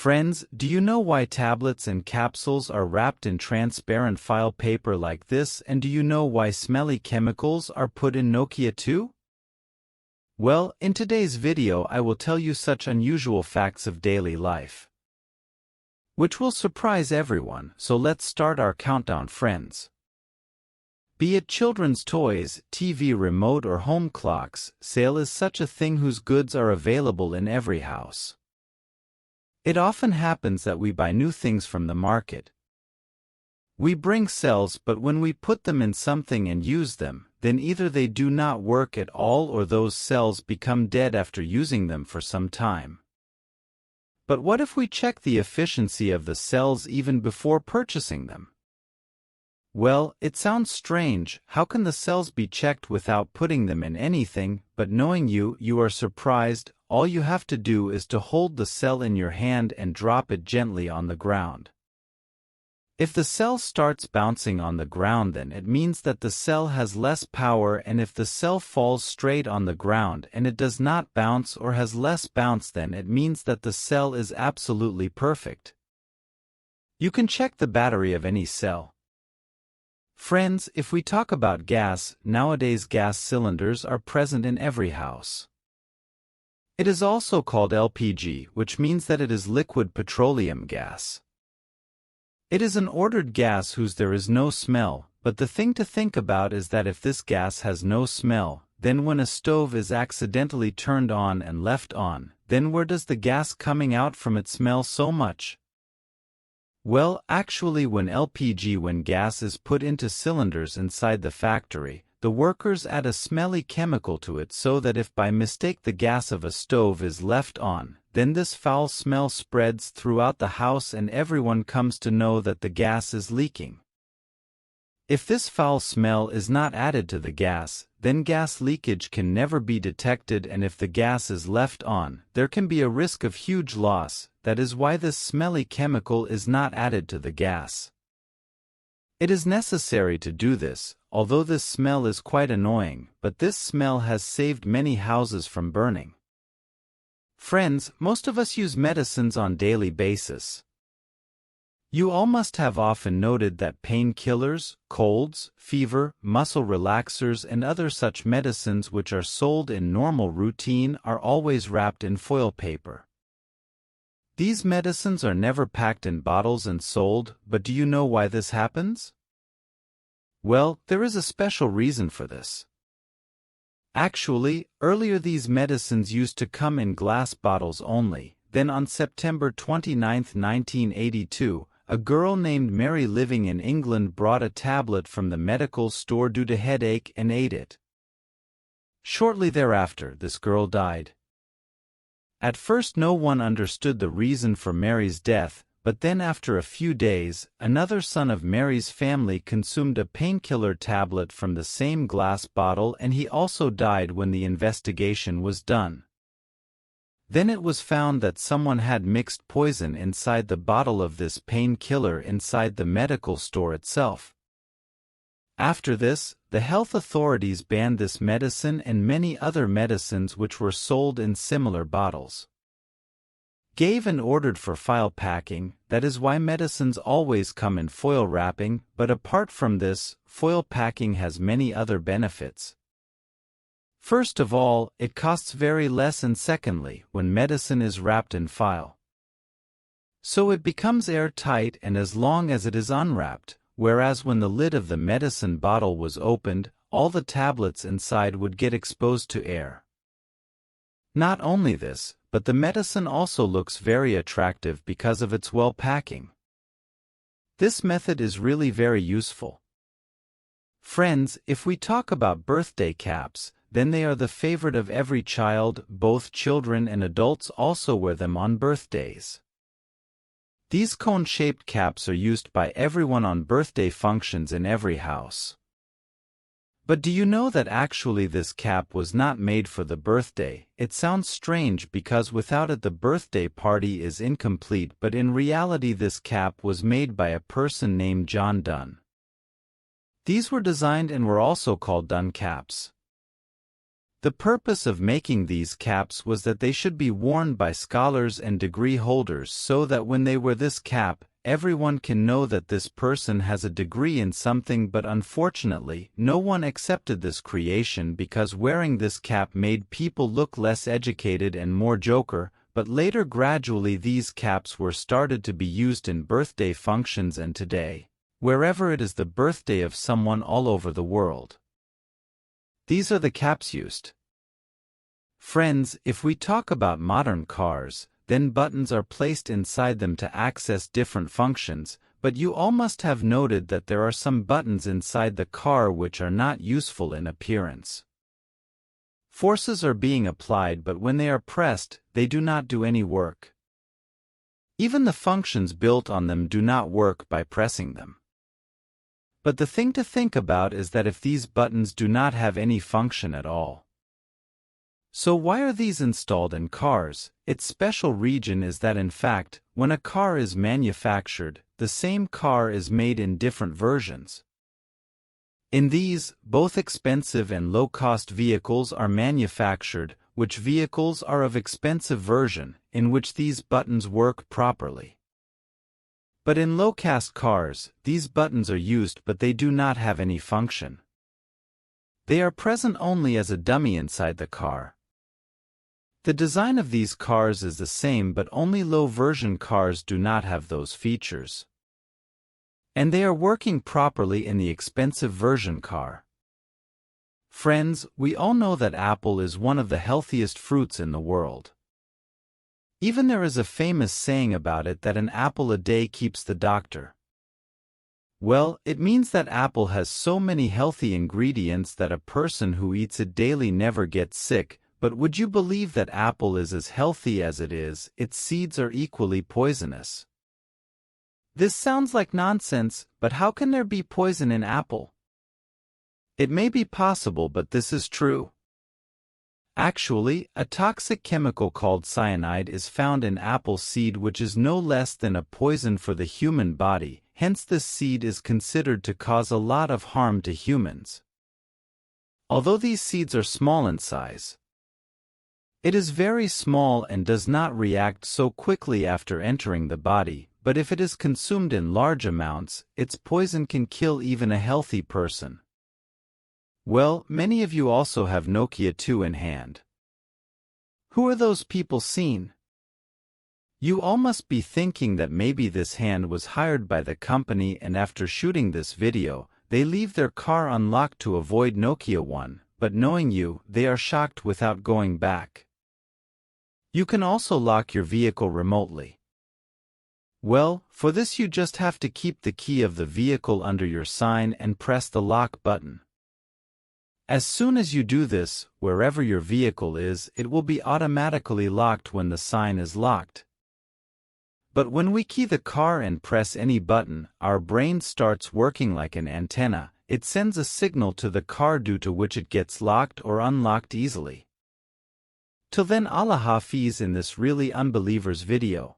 Friends, do you know why tablets and capsules are wrapped in transparent file paper like this, and do you know why smelly chemicals are put in Nokia too? Well, in today's video I will tell you such unusual facts of daily life, which will surprise everyone, so let's start our countdown, friends. Be it children's toys, TV remote or home clocks, sale is such a thing whose goods are available in every house. It often happens that we buy new things from the market. We bring sales, but when we put them in something and use them, then either they do not work at all or those cells become dead after using them for some time. But what if we check the efficiency of the cells even before purchasing them? Well, it sounds strange. How can the cells be checked without putting them in anything? But knowing you are surprised. All you have to do is to hold the cell in your hand and drop it gently on the ground. If the cell starts bouncing on the ground, then it means that the cell has less power, and if the cell falls straight on the ground and it does not bounce or has less bounce, then it means that the cell is absolutely perfect. You can check the battery of any cell. Friends, if we talk about gas, nowadays gas cylinders are present in every house. It is also called LPG, which means that it is liquid petroleum gas. It is an ordered gas whose there is no smell, but the thing to think about is that if this gas has no smell, then when a stove is accidentally turned on and left on, then where does the gas coming out from it smell so much? Well, actually when gas is put into cylinders inside the factory, the workers add a smelly chemical to it so that if by mistake the gas of a stove is left on, then this foul smell spreads throughout the house and everyone comes to know that the gas is leaking. If this foul smell is not added to the gas, then gas leakage can never be detected, and if the gas is left on, there can be a risk of huge loss. That is why this smelly chemical is not added to the gas. It is necessary to do this, although this smell is quite annoying, but this smell has saved many houses from burning. Friends, most of us use medicines on daily basis. You all must have often noted that painkillers, colds, fever, muscle relaxers and other such medicines which are sold in normal routine are always wrapped in foil paper. These medicines are never packed in bottles and sold, but do you know why this happens? Well, there is a special reason for this. Actually, earlier these medicines used to come in glass bottles only. Then on September 29, 1982, a girl named Mary living in England brought a tablet from the medical store due to headache and ate it. Shortly thereafter, this girl died. At first no one understood the reason for Mary's death, but then after a few days, another son of Mary's family consumed a painkiller tablet from the same glass bottle and he also died when the investigation was done. Then it was found that someone had mixed poison inside the bottle of this painkiller inside the medical store itself. After this, the health authorities banned this medicine and many other medicines which were sold in similar bottles. Gave and ordered for file packing, that is why medicines always come in foil wrapping, but apart from this, foil packing has many other benefits. First of all, it costs very less, and secondly, when medicine is wrapped in file, so it becomes airtight and as long as it is unwrapped. Whereas when the lid of the medicine bottle was opened, all the tablets inside would get exposed to air. Not only this, but the medicine also looks very attractive because of its well packing. This method is really very useful. Friends, if we talk about birthday caps, then they are the favorite of every child. Both children and adults also wear them on birthdays. These cone-shaped caps are used by everyone on birthday functions in every house. But do you know that actually this cap was not made for the birthday? It sounds strange because without it the birthday party is incomplete, but in reality this cap was made by a person named John Donne. These were designed and were also called Dunn caps. The purpose of making these caps was that they should be worn by scholars and degree holders so that when they wear this cap, everyone can know that this person has a degree in something, but unfortunately, no one accepted this creation because wearing this cap made people look less educated and more joker, but later gradually these caps were started to be used in birthday functions and today, wherever it is the birthday of someone all over the world. These are the caps used. Friends, if we talk about modern cars, then buttons are placed inside them to access different functions, but you all must have noted that there are some buttons inside the car which are not useful in appearance. Forces are being applied, but when they are pressed, they do not do any work. Even the functions built on them do not work by pressing them. But the thing to think about is that if these buttons do not have any function at all, so why are these installed in cars? Its special region is that in fact, when a car is manufactured, the same car is made in different versions. In these, both expensive and low-cost vehicles are manufactured, which vehicles are of expensive version, in which these buttons work properly. But in low-cost cars, these buttons are used but they do not have any function. They are present only as a dummy inside the car. The design of these cars is the same, but only low-version cars do not have those features. And they are working properly in the expensive version car. Friends, we all know that apple is one of the healthiest fruits in the world. Even there is a famous saying about it that an apple a day keeps the doctor. Well, it means that apple has so many healthy ingredients that a person who eats it daily never gets sick. But would you believe that apple is as healthy as it is, its seeds are equally poisonous? This sounds like nonsense, but how can there be poison in apple? It may be possible, but this is true. Actually, a toxic chemical called cyanide is found in apple seed, which is no less than a poison for the human body, hence this seed is considered to cause a lot of harm to humans. Although these seeds are small in size, it is very small and does not react so quickly after entering the body, but if it is consumed in large amounts, its poison can kill even a healthy person. Well, many of you also have Nokia 2 in hand. Who are those people seen? You all must be thinking that maybe this hand was hired by the company and after shooting this video, they leave their car unlocked to avoid Nokia 1, but knowing you, they are shocked without going back. You can also lock your vehicle remotely. Well, for this you just have to keep the key of the vehicle under your sign and press the lock button. As soon as you do this, wherever your vehicle is, it will be automatically locked when the sign is locked. But when we key the car and press any button, our brain starts working like an antenna. It sends a signal to the car due to which it gets locked or unlocked easily. Till then, Allah Hafiz in this really unbelievers video.